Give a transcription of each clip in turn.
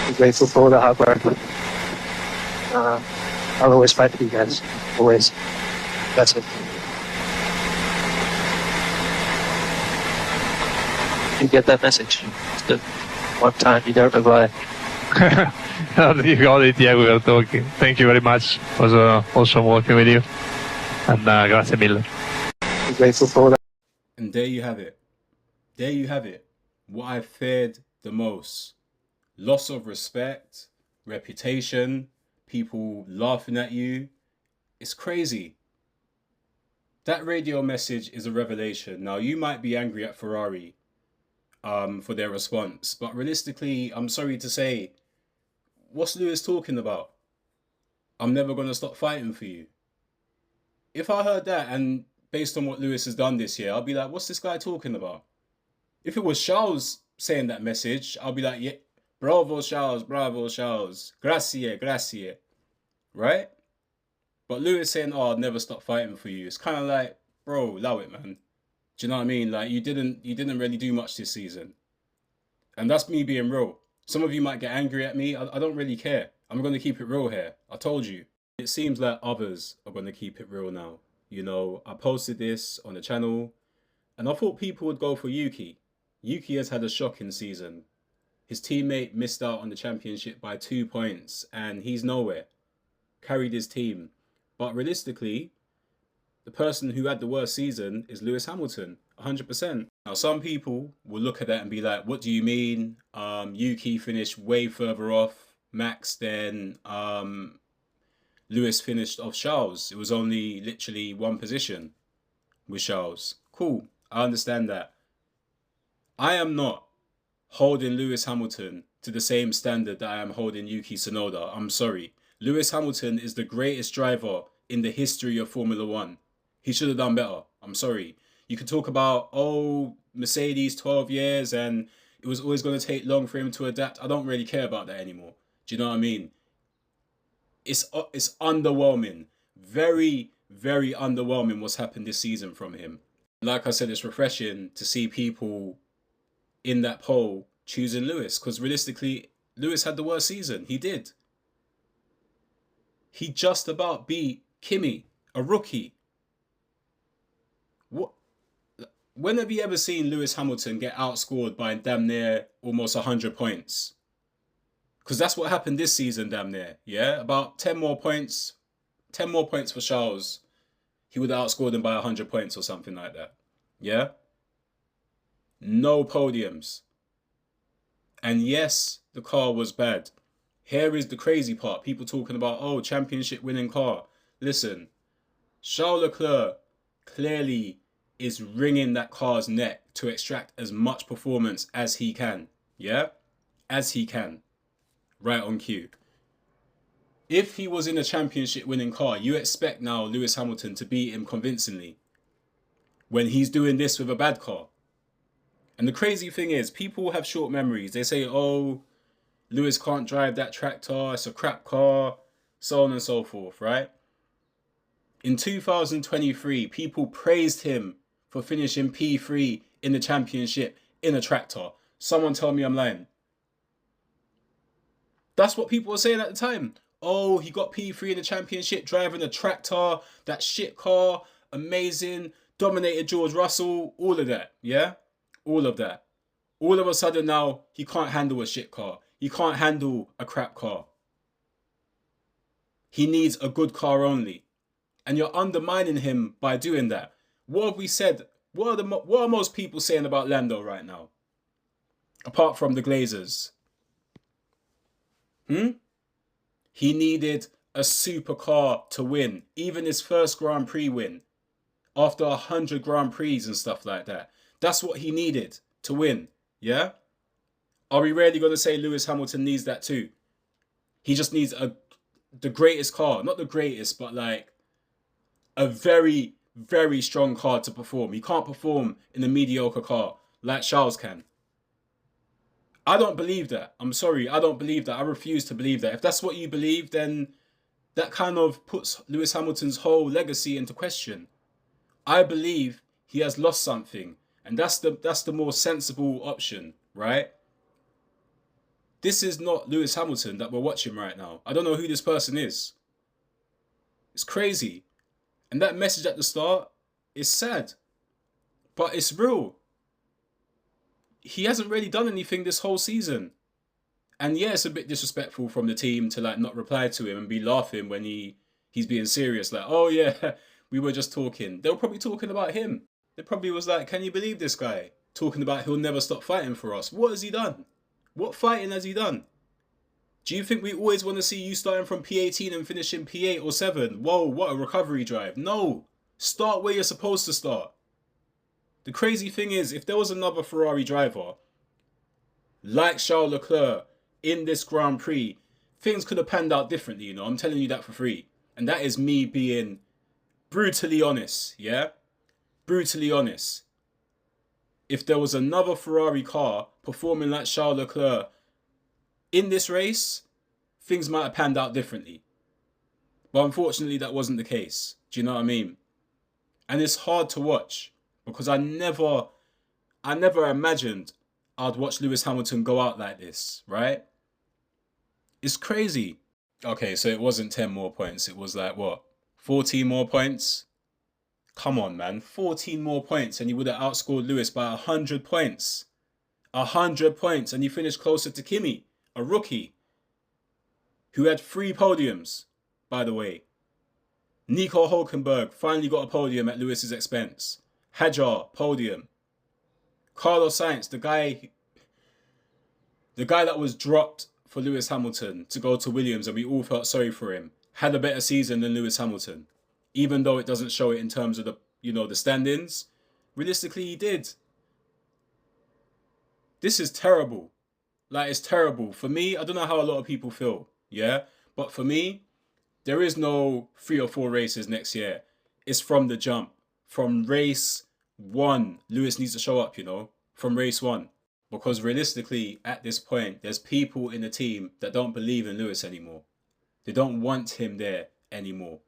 I'm grateful for all the hard work. I'll always fight for you guys. Always. That's it. You get that message. It's the one time you don't reply. You got it, yeah, we were talking. Thank you very much. It was awesome working with you. And grazie mille. I'm grateful for all that. And there you have it. There you have it. What I feared the most. Loss of respect, reputation, people laughing at you. It's crazy. That radio message is a revelation. Now, you might be angry at Ferrari for their response, but realistically, I'm sorry to say, what's Lewis talking about? I'm never going to stop fighting for you. If I heard that, and based on what Lewis has done this year, I'll be like, what's this guy talking about? If it was Charles saying that message, I'll be like, yeah, bravo Charles, grazie, grazie, right? But Lewis saying, oh, I'll never stop fighting for you. It's kind of like, bro, allow it, man. Do you know what I mean? Like, you didn't really do much this season. And that's me being real. Some of you might get angry at me. I don't really care. I'm going to keep it real here. I told you. It seems like others are going to keep it real now. You know, I posted this on the channel and I thought people would go for Yuki. Yuki has had a shocking season. His teammate missed out on the championship by 2 points and he's nowhere. Carried his team. But realistically, the person who had the worst season is Lewis Hamilton, 100%. Now, some people will look at that and be like, what do you mean? Yuki finished way further off Max than Lewis finished off Charles. It was only literally one position with Charles. Cool, I understand that. I am not holding Lewis Hamilton to the same standard that I am holding Yuki Tsunoda. I'm sorry. Lewis Hamilton is the greatest driver in the history of Formula One. He should have done better. I'm sorry. You could talk about, oh, Mercedes 12 years and it was always going to take long for him to adapt. I don't really care about that anymore. Do you know what I mean? It's underwhelming. Very, very underwhelming what's happened this season from him. Like I said, it's refreshing to see people in that poll choosing Lewis because realistically, Lewis had the worst season. He did. He just about beat Kimi, a rookie. What? When have you ever seen Lewis Hamilton get outscored by damn near almost 100 points? Because that's what happened this season, damn near. Yeah, about 10 more points for Charles. He would have outscored him by 100 points or something like that. Yeah? No podiums. And yes, the car was bad. Here is the crazy part. People talking about, oh, championship winning car. Listen, Charles Leclerc clearly is wringing that car's neck to extract as much performance as he can. Yeah? As he can. Right on cue. If he was in a championship winning car, you expect now Lewis Hamilton to beat him convincingly when he's doing this with a bad car. And the crazy thing is, people have short memories. They say, oh, Lewis can't drive that tractor, it's a crap car, so on and so forth, right? In 2023, people praised him for finishing P3 in the championship in a tractor. Someone tell me I'm lying. That's what people were saying at the time. Oh, he got P3 in the championship driving a tractor, that shit car, amazing, dominated George Russell, all of that, yeah? All of that. All of a sudden now, he can't handle a shit car. He can't handle a crap car. He needs a good car only. And you're undermining him by doing that. What have we said? What are most people saying about Lando right now? Apart from the Glazers. He needed a supercar to win. Even his first Grand Prix win. After 100 Grand Prix and stuff like that. That's what he needed to win. Yeah? Are we really going to say Lewis Hamilton needs that too? He just needs the greatest car. Not the greatest, but like a very, very strong car to perform. He can't perform in a mediocre car like Charles can. I don't believe that. I'm sorry, I don't believe that. I refuse to believe that. If that's what you believe, then that kind of puts Lewis Hamilton's whole legacy into question. I believe he has lost something, and that's the more sensible option, right? This is not Lewis Hamilton that we're watching right now. I don't know who this person is. It's crazy. And that message at the start is sad. But it's real. He hasn't really done anything this whole season. And yeah, it's a bit disrespectful from the team to like not reply to him and be laughing when he's being serious. Like, oh yeah, we were just talking. They were probably talking about him. They probably was like, can you believe this guy? Talking about he'll never stop fighting for us. What has he done? What fighting has he done? Do you think we always want to see you starting from P18 and finishing P8 or 7? Whoa, what a recovery drive. No. Start where you're supposed to start. The crazy thing is, if there was another Ferrari driver, like Charles Leclerc, in this Grand Prix, things could have panned out differently, you know. I'm telling you that for free. And that is me being brutally honest, yeah? Brutally honest. If there was another Ferrari car performing like Charles Leclerc in this race, things might have panned out differently. But unfortunately, that wasn't the case. Do you know what I mean? And it's hard to watch because I never imagined I'd watch Lewis Hamilton go out like this, right? It's crazy. Okay, so it wasn't 10 more points. It was like, what, 14 more points? Come on, man. 14 more points and he would have outscored Lewis by 100 points. 100 points. And he finished closer to Kimi, a rookie, who had 3 podiums, by the way. Nico Hulkenberg finally got a podium at Lewis's expense. Hadjar, podium. Carlos Sainz, the guy that was dropped for Lewis Hamilton to go to Williams and we all felt sorry for him, had a better season than Lewis Hamilton. Even though it doesn't show it in terms of the, you know, the standings, realistically he did. This is terrible. Like, it's terrible. For me, I don't know how a lot of people feel, yeah? But for me, there is no 3 or 4 races next year. It's from the jump. From race 1, Lewis needs to show up, you know? From race 1. Because realistically, at this point, there's people in the team that don't believe in Lewis anymore. They don't want him there anymore.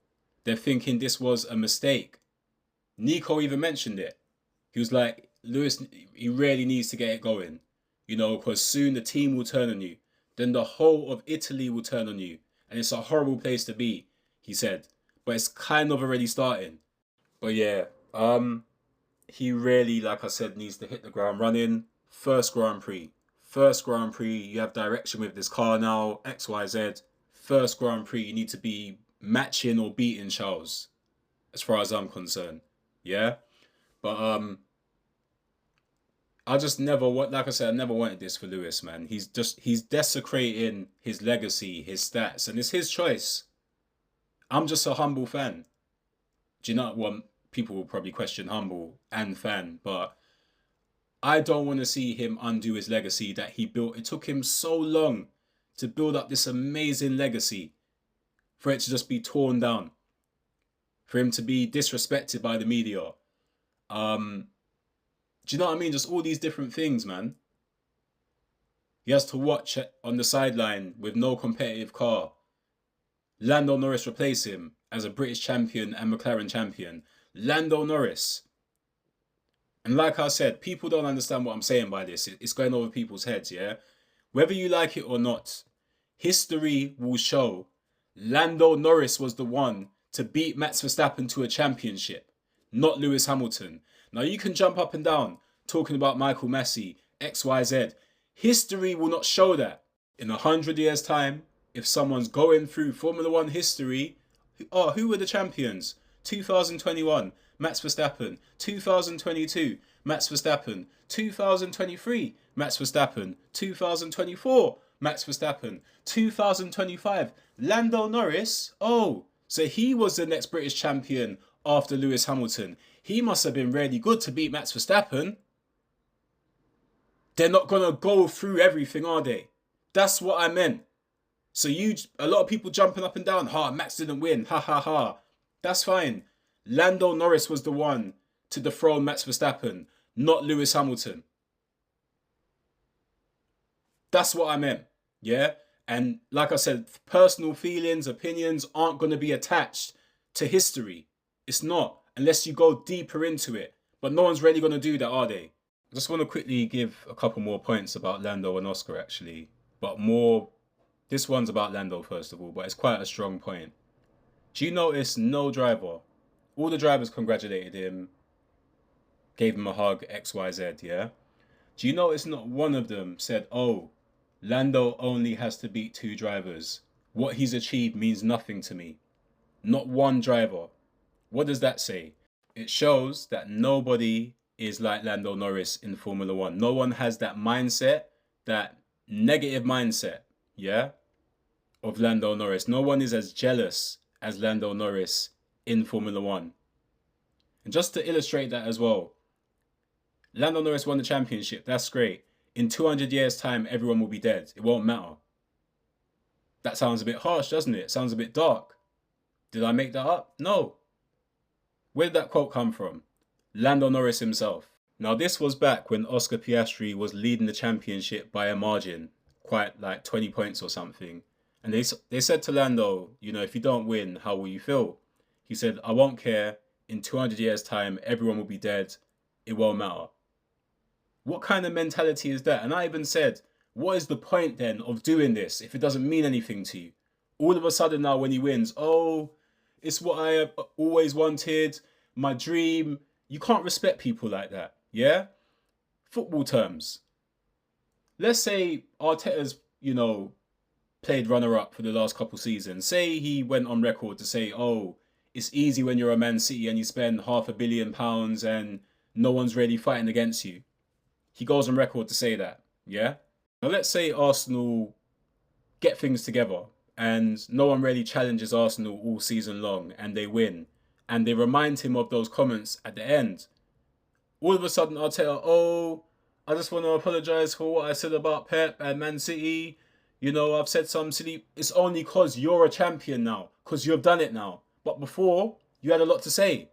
They're thinking this was a mistake. Nico even mentioned it. He was like, Lewis, he really needs to get it going. You know, because soon the team will turn on you. Then the whole of Italy will turn on you. And it's a horrible place to be, he said. But it's kind of already starting. But yeah, he really, like I said, needs to hit the ground running. First Grand Prix. First Grand Prix, you have direction with this car now, XYZ. First Grand Prix, you need to be matching or beating Charles, as far as I'm concerned. Yeah? But I just never, like I said, I never wanted this for Lewis, man. He's desecrating his legacy, his stats, and it's his choice. I'm just a humble fan. Do you know what? People will probably question humble and fan, but I don't want to see him undo his legacy that he built. It took him so long to build up this amazing legacy for it to just be torn down, for him to be disrespected by the media. Do you know what I mean? Just all these different things, man. He has to watch on the sideline with no competitive car. Lando Norris replace him as a British champion and McLaren champion. Lando Norris. And like I said, people don't understand what I'm saying by this. It's going over people's heads, yeah? Whether you like it or not, history will show Lando Norris was the one to beat Max Verstappen to a championship, not Lewis Hamilton. Now, you can jump up and down talking about Michael Massey, XYZ. History will not show that. In 100 years' time, if someone's going through Formula 1 history, who were the champions? 2021, Max Verstappen. 2022, Max Verstappen. 2023, Max Verstappen. 2024, Max Verstappen. 2025, Lando Norris. Oh, so he was the next British champion after Lewis Hamilton. He must have been really good to beat Max Verstappen. They're not going to go through everything, are they? That's what I meant. So a lot of people jumping up and down, Max didn't win, ha ha ha. That's fine. Lando Norris was the one to dethrone Max Verstappen, not Lewis Hamilton. That's what I meant, yeah? And like I said, personal feelings, opinions aren't going to be attached to history. It's not, unless you go deeper into it. But no one's really going to do that, are they? I just want to quickly give a couple more points about Lando and Oscar, actually. but this one's about Lando first of all, but it's quite a strong point. Do you notice no driver, all the drivers congratulated him, gave him a hug, XYZ, yeah? Do you notice not one of them said, oh, Lando only has to beat 2 drivers. What he's achieved means nothing to me. Not one driver. What does that say? It shows that nobody is like Lando Norris in Formula 1. No one has that mindset, that negative mindset, yeah, of Lando Norris. No one is as jealous as Lando Norris in Formula 1. And just to illustrate that as well, Lando Norris won the championship. That's great. In 200 years' time, everyone will be dead. It won't matter. That sounds a bit harsh, doesn't it? It sounds a bit dark. Did I make that up? No. Where did that quote come from? Lando Norris himself. Now, this was back when Oscar Piastri was leading the championship by a margin, quite like 20 points or something. And they said to Lando, you know, if you don't win, how will you feel? He said, I won't care. In 200 years' time, everyone will be dead. It won't matter. What kind of mentality is that? And I even said, what is the point then of doing this if it doesn't mean anything to you? All of a sudden now when he wins, oh, it's what I have always wanted, my dream. You can't respect people like that, yeah? Football terms. Let's say Arteta's, you know, played runner-up for the last couple seasons. Say he went on record to say, oh, it's easy when you're a Man City and you spend £500 million and no one's really fighting against you. He goes on record to say that, yeah? Now let's say Arsenal get things together and no one really challenges Arsenal all season long and they win. And they remind him of those comments at the end. All of a sudden Arteta, oh, I just want to apologise for what I said about Pep and Man City. You know, I've said some silly... It's only because you're a champion now. Because you've done it now. But before, you had a lot to say.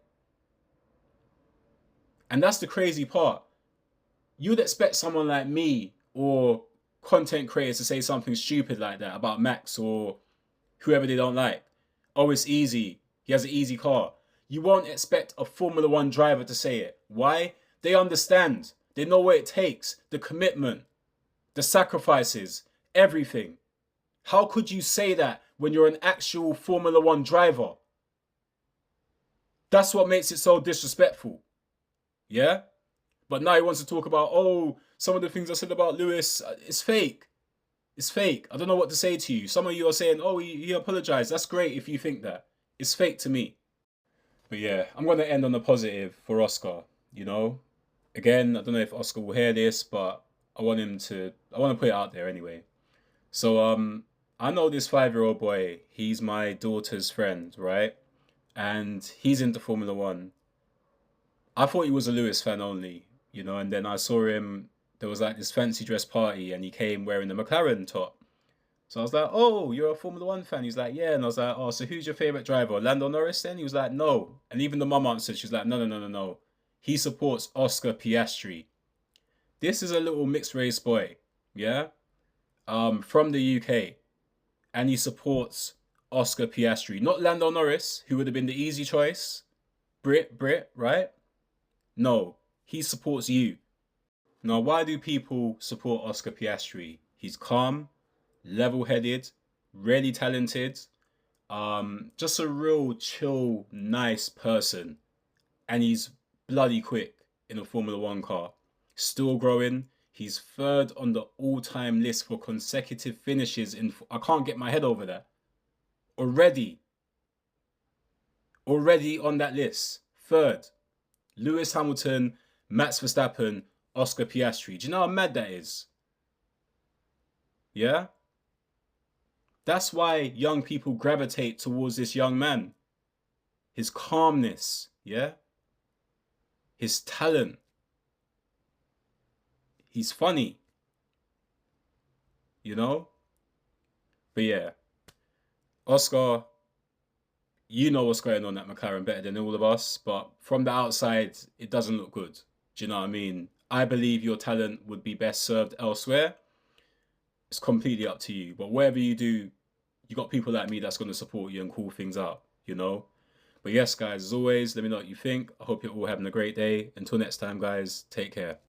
And that's the crazy part. You'd expect someone like me or content creators to say something stupid like that about Max or whoever they don't like. Oh, it's easy. He has an easy car. You won't expect a Formula 1 driver to say it. Why? They understand. They know what it takes. The commitment, the sacrifices, everything. How could you say that when you're an actual Formula 1 driver? That's what makes it so disrespectful. Yeah? But now he wants to talk about, oh, some of the things I said about Lewis, it's fake. It's fake. I don't know what to say to you. Some of you are saying, oh, he apologized. That's great if you think that. It's fake to me. But yeah, I'm going to end on a positive for Oscar, you know. Again, I don't know if Oscar will hear this, but I want to put it out there anyway. So, I know this 5-year-old boy. He's my daughter's friend, right? And he's into Formula 1. I thought he was a Lewis fan only, you know, and then I saw him, there was like this fancy dress party and he came wearing the McLaren top. So I was like, oh, you're a Formula 1 fan? He's like, yeah. And I was like, oh, so who's your favourite driver? Lando Norris then? He was like, no. And even the mum answered, she was like, no. He supports Oscar Piastri. This is a little mixed race boy, yeah? From the UK. And he supports Oscar Piastri. Not Lando Norris, who would have been the easy choice. Brit, right? No, he supports you. Now, why do people support Oscar Piastri? He's calm, level-headed, really talented, just a real chill, nice person. And he's bloody quick in a Formula 1 car. Still growing. He's 3rd on the all-time list for consecutive finishes in... I can't get my head over that. Already on that list. 3rd. Lewis Hamilton, Max Verstappen, Oscar Piastri. Do you know how mad that is? Yeah? That's why young people gravitate towards this young man. His calmness, yeah? His talent. He's funny. You know? But yeah. Oscar, you know what's going on at McLaren better than all of us, but from the outside, it doesn't look good. Do you know what I mean? I believe your talent would be best served elsewhere. It's completely up to you. But whatever you do, you got people like me that's going to support you and call things out, you know? But yes, guys, as always, let me know what you think. I hope you're all having a great day. Until next time, guys, take care.